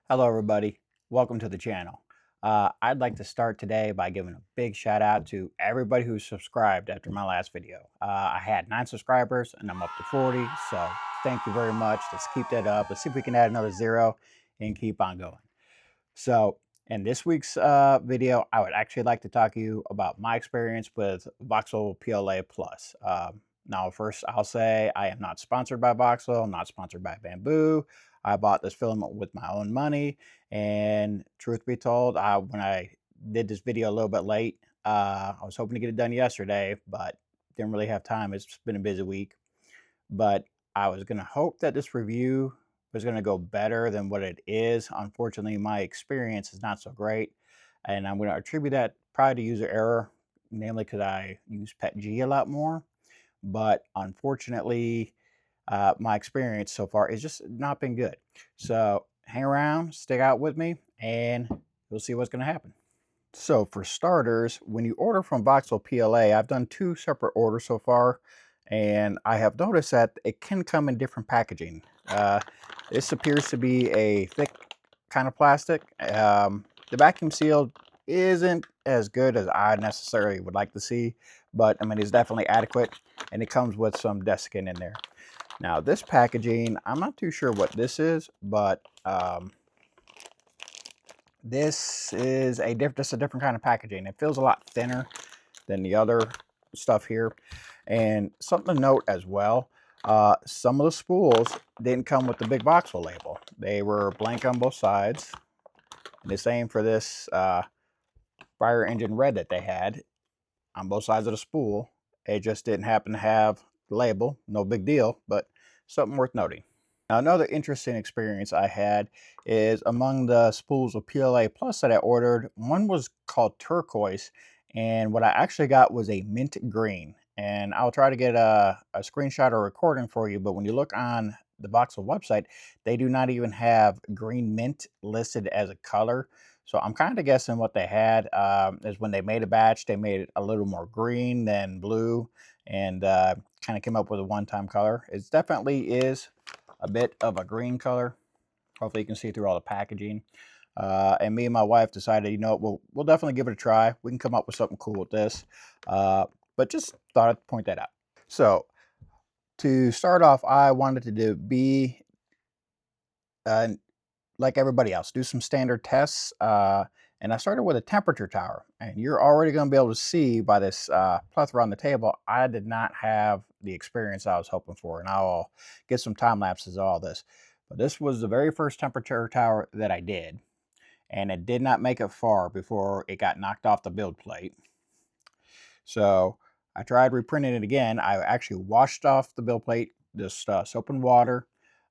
Hello, everybody. Welcome to the channel. I'd like to start today by giving a big shout out to everybody who subscribed after my last video. I had 9 subscribers and I'm up to 40, so thank you very much. Let's keep that up. Let's see if we can add another 0 and keep on going. So, in this week's video, I would actually like to talk to you about my experience with Voxel PLA Plus. Now, first, I'll say I am not sponsored by Voxel, not sponsored by Bamboo. I bought this filament with my own money, and truth be told, when I did this video a little bit late, I was hoping to get it done yesterday, but didn't really have time. It's been a busy week, but I was going to hope that this review was going to go better than what it is. Unfortunately, my experience is not so great, and I'm going to attribute that probably to user error, namely because I use PETG a lot more. But unfortunately, my experience so far is just not been good. So hang around, stick out with me, and we'll see what's going to happen. So for starters, when you order from Voxel PLA, I've done 2 separate orders so far, and I have noticed that it can come in different packaging. This appears to be a thick kind of plastic. The vacuum seal isn't as good as I necessarily would like to see, but I mean, it's definitely adequate, and it comes with some desiccant in there. Now, this packaging, I'm not too sure what this is, but this is just a different kind of packaging. It feels a lot thinner than the other stuff here. And something to note as well, some of the spools didn't come with the big Voxel label. They were blank on both sides. And the same for this fire engine red that they had on both sides of the spool. It just didn't happen to have the label. No big deal, but something worth noting. Now, another interesting experience I had is among the spools of PLA Plus that I ordered, one was called turquoise, and what I actually got was a mint green. And I'll try to get a screenshot or recording for you, but when you look on the Voxel website, they do not even have green mint listed as a color. So I'm kind of guessing what they had is when they made a batch, they made it a little more green than blue, and kind of came up with a one-time color. It definitely is a bit of a green color. Hopefully you can see through all the packaging. And me and my wife decided, you know, we'll definitely give it a try. We can come up with something cool with this. But just thought I'd point that out. So to start off, I wanted to be uh, like everybody else, do some standard tests. And I started with a temperature tower. And you're already going to be able to see by this plethora on the table, I did not have the experience I was hoping for. And I'll get some time lapses of all this. But this was the very first temperature tower that I did. And it did not make it far before it got knocked off the build plate. So I tried reprinting it again. I actually washed off the build plate, just soap and water,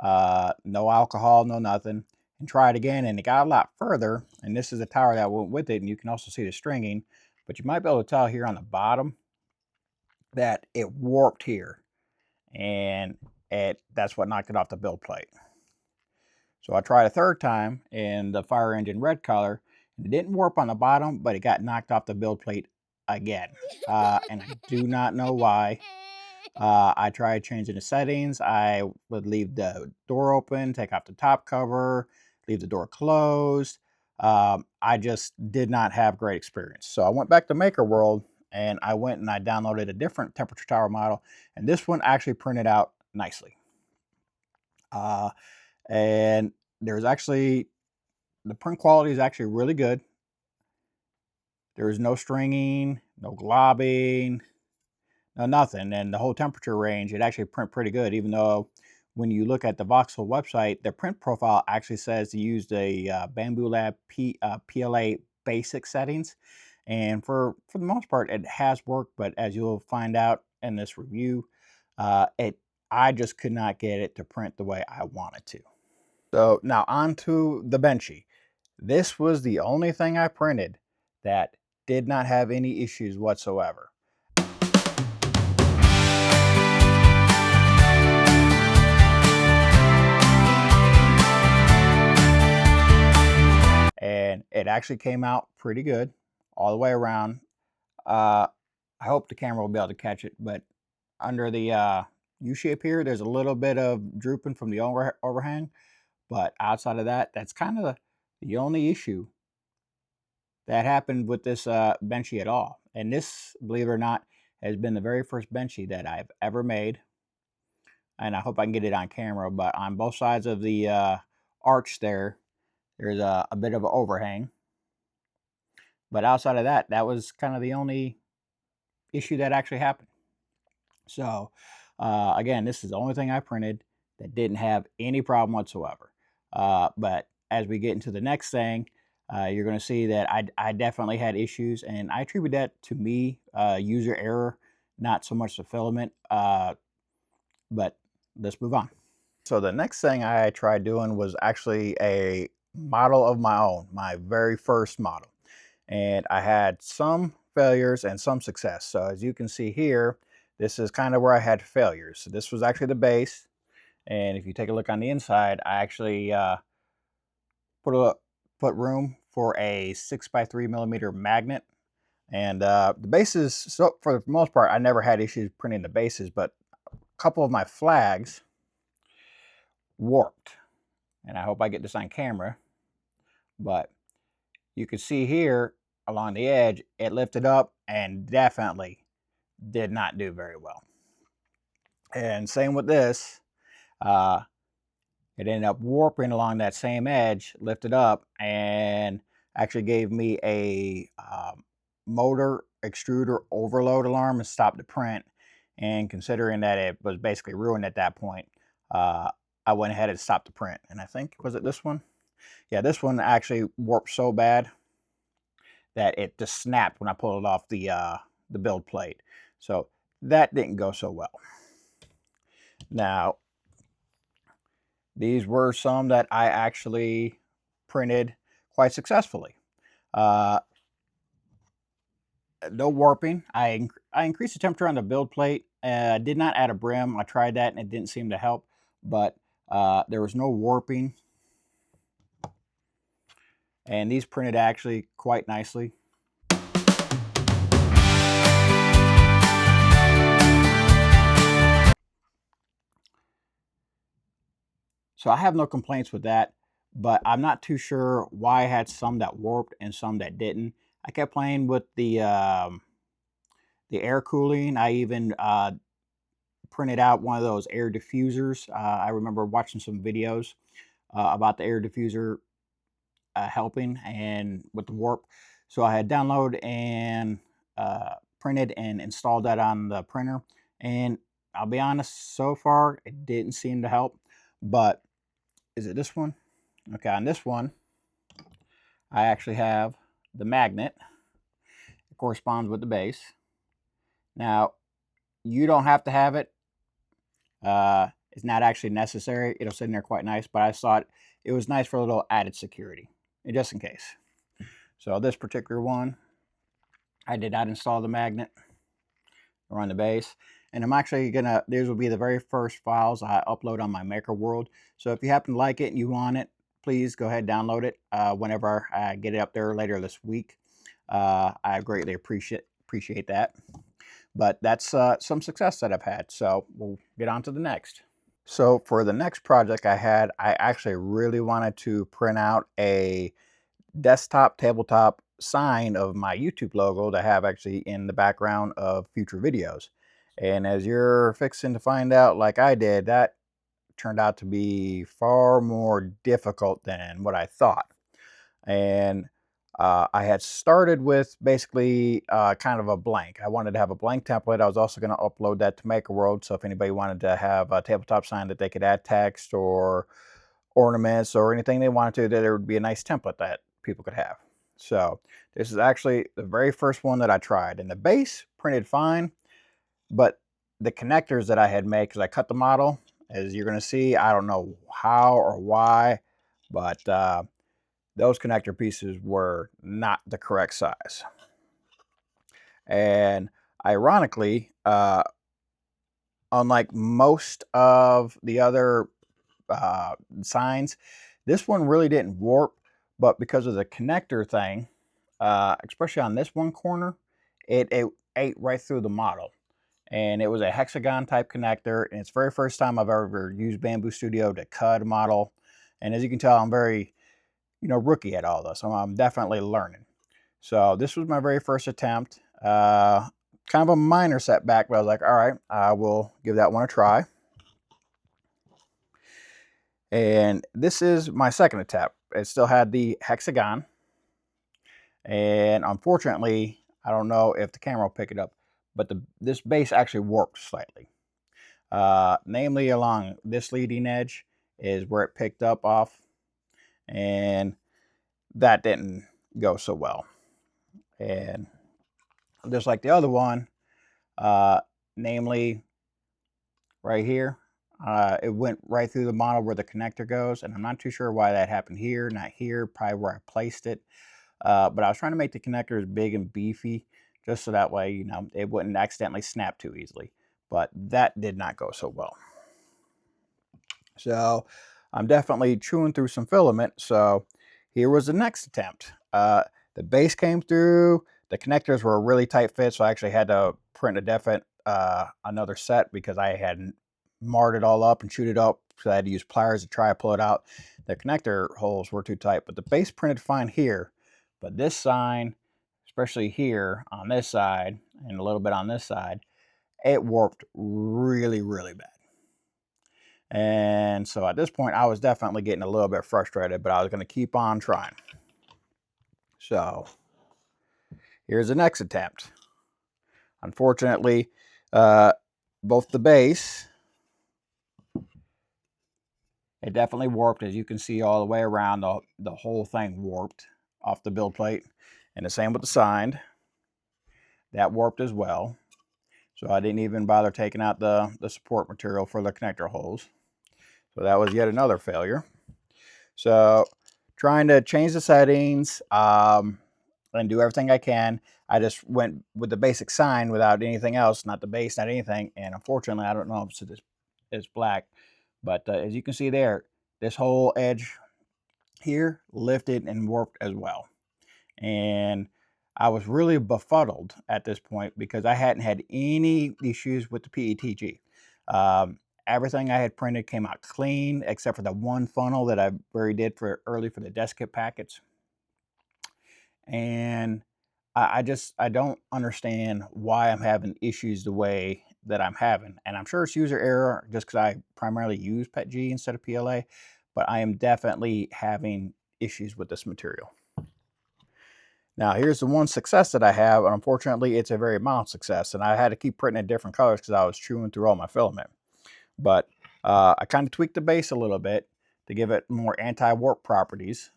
no alcohol, no nothing, and tried again. And it got a lot further. And this is the tower that went with it. And you can also see the stringing, but you might be able to tell here on the bottom that it warped here. And that's what knocked it off the build plate. So I tried a third time in the fire engine red color. And it didn't warp on the bottom, but it got knocked off the build plate again. And I do not know why. I tried changing the settings. I would leave the door open, take off the top cover, leave the door closed. I just did not have great experience. So I went back to Makerworld and I went and I downloaded a different temperature tower model. And this one actually printed out nicely. And there's actually, the print quality is actually really good. There's no stringing, no globbing, no nothing. And the whole temperature range, it actually print pretty good, even though when you look at the Voxel website, the print profile actually says to use the Bamboo Lab PLA basic settings. And for the most part, it has worked, but as you'll find out in this review, I just could not get it to print the way I wanted to. So now on to the Benchy. This was the only thing I printed that did not have any issues whatsoever. And it actually came out pretty good all the way around. I hope the camera will be able to catch it, but under the U-shape here, there's a little bit of drooping from the overhang, But outside of that, that's kind of the only issue that happened with this Benchy at all. And this, believe it or not, has been the very first Benchy that I've ever made. And I hope I can get it on camera, but on both sides of the arch there, there's a bit of an overhang. But outside of that, that was kind of the only issue that actually happened. So again, this is the only thing I printed that didn't have any problem whatsoever. But as we get into the next thing, you're going to see that I definitely had issues, and I attribute that to me, user error, not so much the filament. But let's move on. So the next thing I tried doing was actually a model of my own, my very first model. And I had some failures and some success. So as you can see here, this is kind of where I had failures. So this was actually the base. And if you take a look on the inside, I actually put room for a 6x3mm magnet. And the bases, so for the most part, I never had issues printing the bases, but a couple of my flags warped. And I hope I get this on camera, but you can see here along the edge, it lifted up and definitely did not do very well. And same with this, it ended up warping along that same edge, lifted up, and actually gave me a motor extruder overload alarm and stopped the print. And considering that it was basically ruined at that point, I went ahead and stopped the print. And I think, was it this one? Yeah, this one actually warped so bad that it just snapped when I pulled it off the build plate. So that didn't go so well. Now, these were some that I actually printed quite successfully. No warping. I increased the temperature on the build plate. Did not add a brim. I tried that and it didn't seem to help, but there was no warping. And these printed actually quite nicely. So I have no complaints with that, but I'm not too sure why I had some that warped and some that didn't. I kept playing with the air cooling. I even printed out one of those air diffusers. I remember watching some videos about the air diffuser helping and with the warp. So I had downloaded and printed and installed that on the printer. And I'll be honest, so far it didn't seem to help. But is it this one? Okay, on this one, I actually have the magnet. It corresponds with the base. Now, you don't have to have it. It's not actually necessary. It'll sit in there quite nice, but I thought it was nice for a little added security, just in case. So this particular one, I did not install the magnet or on the base. And I'm actually gonna, these will be the very first files I upload on my Makerworld. So if you happen to like it and you want it, please go ahead and download it whenever I get it up there later this week. I greatly appreciate that. But that's some success that I've had. So we'll get on to the next. So for the next project I had, I actually really wanted to print out a desktop tabletop sign of my YouTube logo to have actually in the background of future videos. And as you're fixing to find out, like I did, that turned out to be far more difficult than what I thought. And I had started with basically kind of a blank. I wanted to have a blank template. I was also going to upload that to Makerworld, so if anybody wanted to have a tabletop sign that they could add text or ornaments or anything they wanted to, that there would be a nice template that people could have. So this is actually the very first one that I tried, and the base printed fine, but the connectors that I had made, because I cut the model, as you're going to see, I don't know how or why, but those connector pieces were not the correct size. And ironically, unlike most of the other signs, this one really didn't warp, but because of the connector thing, especially on this one corner, it ate right through the model. And it was a hexagon type connector, and it's the very first time I've ever used Bamboo Studio to cut a model. And as you can tell, I'm very, rookie at all this. I'm definitely learning. So this was my very first attempt. Kind of a minor setback, but I was like, all right, I will give that one a try. And this is my second attempt. It still had the hexagon. And unfortunately, I don't know if the camera will pick it up, but this base actually warped slightly. Namely along this leading edge is where it picked up off, and that didn't go so well. And just like the other one, namely right here, it went right through the model where the connector goes, and I'm not too sure why that happened here, not here, probably where I placed it. But I was trying to make the connectors big and beefy, just so that way, it wouldn't accidentally snap too easily. But that did not go so well. So I'm definitely chewing through some filament. So here was the next attempt. The base came through. The connectors were a really tight fit, so I actually had to print a definite another set because I had marred it all up and chewed it up. So I had to use pliers to try to pull it out. The connector holes were too tight, but the base printed fine here. But this sign, especially here on this side and a little bit on this side, it warped really, really bad. And so at this point, I was definitely getting a little bit frustrated, but I was going to keep on trying. So here's the next attempt. Unfortunately, both the base, it definitely warped. As you can see all the way around, the whole thing warped off the build plate. And the same with the sign. That warped as well. So I didn't even bother taking out the support material for the connector holes. So that was yet another failure. So trying to change the settings and do everything I can. I just went with the basic sign without anything else, not the base, not anything. And unfortunately, I don't know if it's black, but as you can see there, this whole edge here lifted and warped as well. And I was really befuddled at this point because I hadn't had any issues with the PETG. Everything I had printed came out clean, except for the one funnel that I did for early for the desk kit packets. And I don't understand why I'm having issues the way that I'm having. And I'm sure it's user error just because I primarily use PETG instead of PLA, but I am definitely having issues with this material. Now, here's the one success that I have, and unfortunately, it's a very mild success, and I had to keep printing in different colors because I was chewing through all my filament. But I kind of tweaked the base a little bit to give it more anti-warp properties,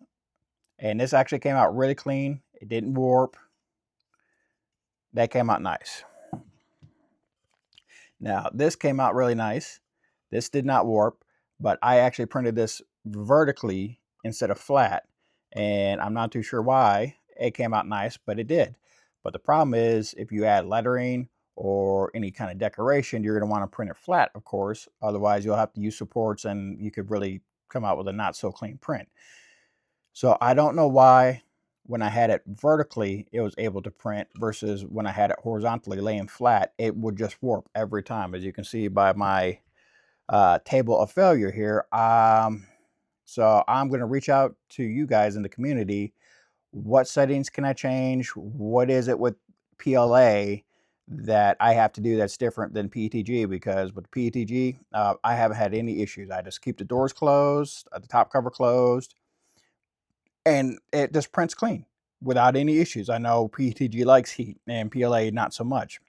and this actually came out really clean. It didn't warp. That came out nice. Now, this came out really nice. This did not warp, but I actually printed this vertically instead of flat, and I'm not too sure why. It came out nice, but it did. But the problem is if you add lettering or any kind of decoration, you're going to want to print it flat, of course. Otherwise, you'll have to use supports and you could really come out with a not so clean print. So I don't know why when I had it vertically, it was able to print versus when I had it horizontally laying flat, it would just warp every time, as you can see by my table of failure here. So I'm going to reach out to you guys in the community. What settings can I change? What is it with PLA that I have to do that's different than PETG? Because with PETG, I haven't had any issues. I just keep the doors closed, the top cover closed, and it just prints clean without any issues. I know PETG likes heat and PLA not so much,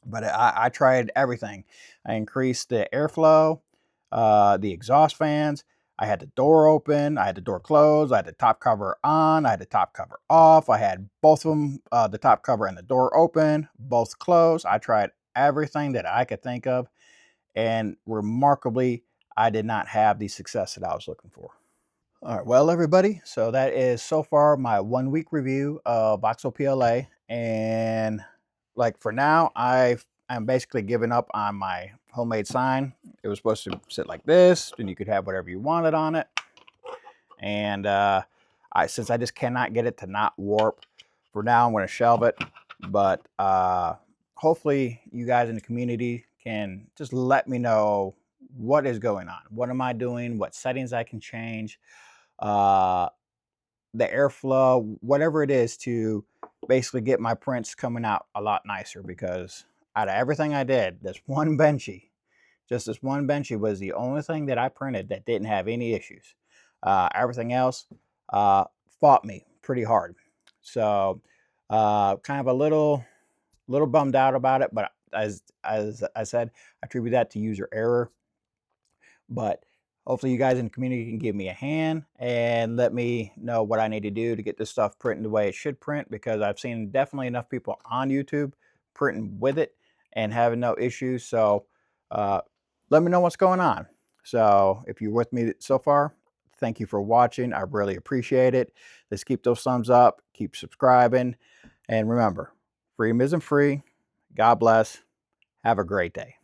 but I tried everything. I increased the airflow, the exhaust fans. I had the door open, I had the door closed, I had the top cover on, I had the top cover off. I had both of them, the top cover and the door open, both closed. I tried everything that I could think of, and remarkably, I did not have the success that I was looking for. All right, well, everybody, so that is so far my 1 week review of Voxel PLA. And like for now, I'm basically giving up on my homemade sign. It was supposed to sit like this, and you could have whatever you wanted on it. And since I just cannot get it to not warp, for now I'm going to shelve it. But hopefully you guys in the community can just let me know what is going on, what am I doing, what settings I can change, the airflow, whatever it is, to basically get my prints coming out a lot nicer. Because out of everything I did, this one benchy, just this one benchy was the only thing that I printed that didn't have any issues. Everything else fought me pretty hard. So kind of a little bummed out about it, but as I said, I attribute that to user error. But hopefully you guys in the community can give me a hand and let me know what I need to do to get this stuff printing the way it should print, because I've seen definitely enough people on YouTube printing with it and having no issues. So let me know what's going on. So if you're with me so far, thank you for watching. I really appreciate it. Let's keep those thumbs up, keep subscribing, and remember, freedom isn't free. God bless. Have a great day.